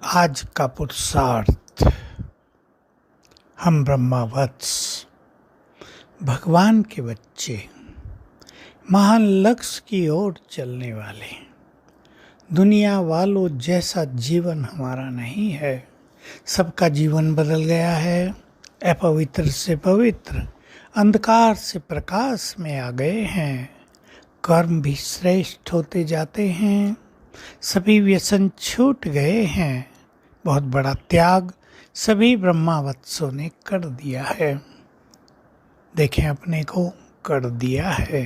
आज का पुरुषार्थ। हम ब्रह्मावत्स, भगवान के बच्चे, महान लक्ष्य की ओर चलने वाले। दुनिया वालों जैसा जीवन हमारा नहीं है। सबका जीवन बदल गया है। अपवित्र से पवित्र, अंधकार से प्रकाश में आ गए हैं। कर्म भी श्रेष्ठ होते जाते हैं। सभी व्यसन छूट गए हैं। बहुत बड़ा त्याग सभी ब्रह्मावत्सों ने कर दिया है। देखें, अपने को कर दिया है।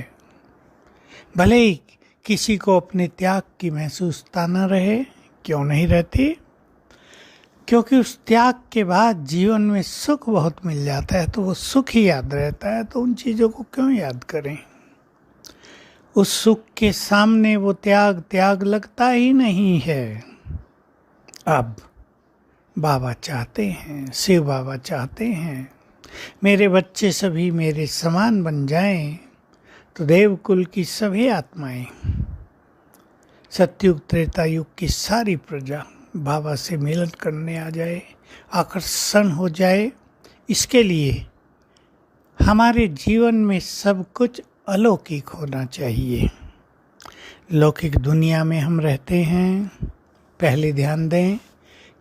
भले ही किसी को अपने त्याग की महसूसता न रहे, क्यों नहीं रहती? क्योंकि उस त्याग के बाद जीवन में सुख बहुत मिल जाता है, तो वो सुख ही याद रहता है। तो उन चीज़ों को क्यों याद करें? उस सुख के सामने वो त्याग लगता ही नहीं है। अब बाबा चाहते हैं, शिव बाबा चाहते हैं, मेरे बच्चे सभी मेरे समान बन जाएं, तो देवकुल की सभी आत्माएं, सतयुग त्रेता युग की सारी प्रजा बाबा से मिलन करने आ जाए, आकर्षण हो जाए। इसके लिए हमारे जीवन में सब कुछ अलौकिक होना चाहिए। लौकिक दुनिया में हम रहते हैं। पहले ध्यान दें,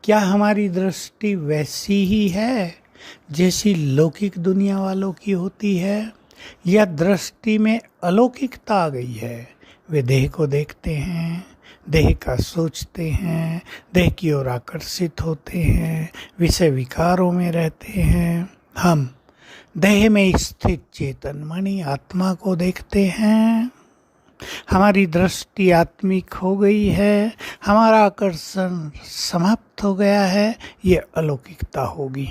क्या हमारी दृष्टि वैसी ही है जैसी लौकिक दुनिया वालों की होती है, या दृष्टि में अलौकिकता आ गई है? वे देह को देखते हैं, देह का सोचते हैं, देह की ओर आकर्षित होते हैं, विषय विकारों में रहते हैं। हम देह में स्थित चेतन मणि आत्मा को देखते हैं। हमारी दृष्टि आत्मिक हो गई है, हमारा आकर्षण समाप्त हो गया है। ये अलौकिकता होगी।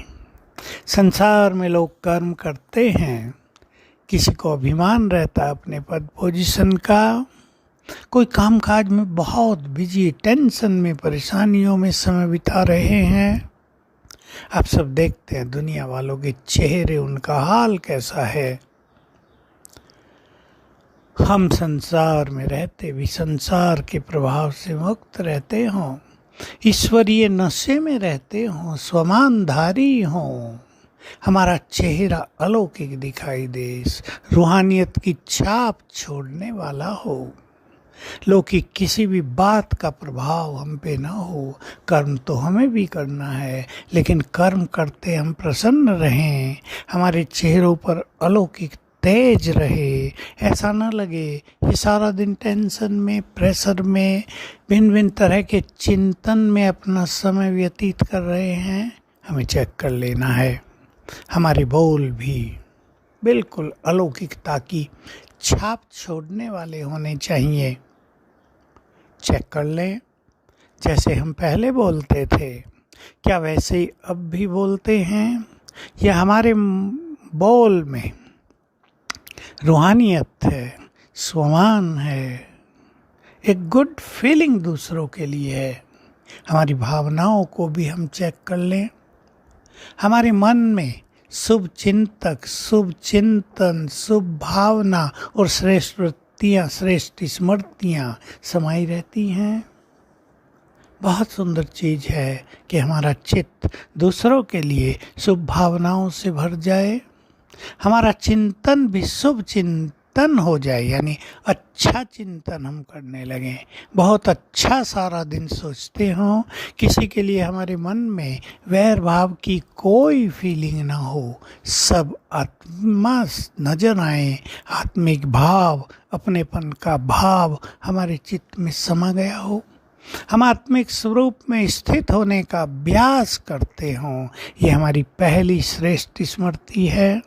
संसार में लोग कर्म करते हैं, किसी को अभिमान रहता है अपने पद पोजीशन का, कोई कामकाज में बहुत बिजी, टेंशन में, परेशानियों में समय बिता रहे हैं। आप सब देखते हैं दुनिया वालों के चेहरे, उनका हाल कैसा है। हम संसार में रहते भी संसार के प्रभाव से मुक्त रहते हों, ईश्वरीय नशे में रहते हों, स्वमानधारी हों, हमारा चेहरा अलौकिक दिखाई दे, रूहानियत की छाप छोड़ने वाला हो, लौकिक किसी भी बात का प्रभाव हम पे न हो। कर्म तो हमें भी करना है, लेकिन कर्म करते हम प्रसन्न रहें, हमारे चेहरों पर अलौकिक तेज रहे। ऐसा ना लगे कि सारा दिन टेंशन में, प्रेशर में, भिन्न भिन्न तरह के चिंतन में अपना समय व्यतीत कर रहे हैं। हमें चेक कर लेना है। हमारे बोल भी बिल्कुल अलौकिकता की छाप छोड़ने वाले होने चाहिए। चेक कर लें, जैसे हम पहले बोलते थे, क्या वैसे ही अब भी बोलते हैं, या हमारे बोल में रूहानियत है, स्वमान है, एक गुड फीलिंग दूसरों के लिए है। हमारी भावनाओं को भी हम चेक कर लें। हमारे मन में शुभ चिंतक, शुभ चिंतन, शुभ भावना और श्रेष्ठ वृत्तियाँ, श्रेष्ठ स्मृतियाँ समाई रहती हैं। बहुत सुंदर चीज़ है कि हमारा चित्त दूसरों के लिए शुभ भावनाओं से भर जाए। हमारा चिंतन भी शुभ चिंतन हो जाए, यानी अच्छा चिंतन हम करने लगें। बहुत अच्छा सारा दिन सोचते हों, किसी के लिए हमारे मन में वैर भाव की कोई फीलिंग ना हो, सब आत्मा नजर आए, आत्मिक भाव, अपनेपन का भाव हमारे चित्त में समा गया हो, हम आत्मिक स्वरूप में स्थित होने का अभ्यास करते हों। ये हमारी पहली श्रेष्ठ स्मृति है।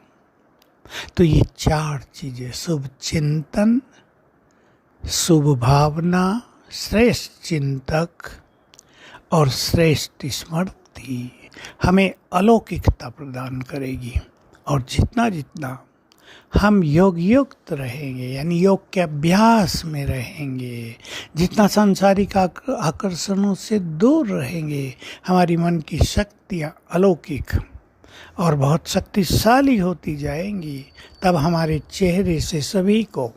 तो ये चार चीजें, शुभ चिंतन, शुभ भावना, श्रेष्ठ चिंतक और श्रेष्ठ स्मृति, हमें अलौकिकता प्रदान करेगी। और जितना जितना हम योग युक्त रहेंगे, यानी योग के अभ्यास में रहेंगे, जितना सांसारिक आकर्षणों से दूर रहेंगे, हमारी मन की शक्तियाँ अलौकिक और बहुत शक्तिशाली होती जाएंगी। तब हमारे चेहरे से सभी को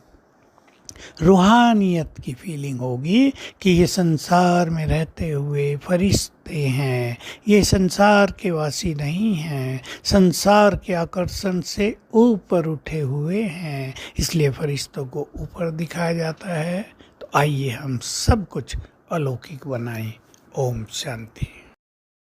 रूहानियत की फीलिंग होगी कि ये संसार में रहते हुए फरिश्ते हैं, ये संसार के वासी नहीं हैं, संसार के आकर्षण से ऊपर उठे हुए हैं, इसलिए फरिश्तों को ऊपर दिखाया जाता है। तो आइए हम सब कुछ अलौकिक बनाएं। ओम शांति।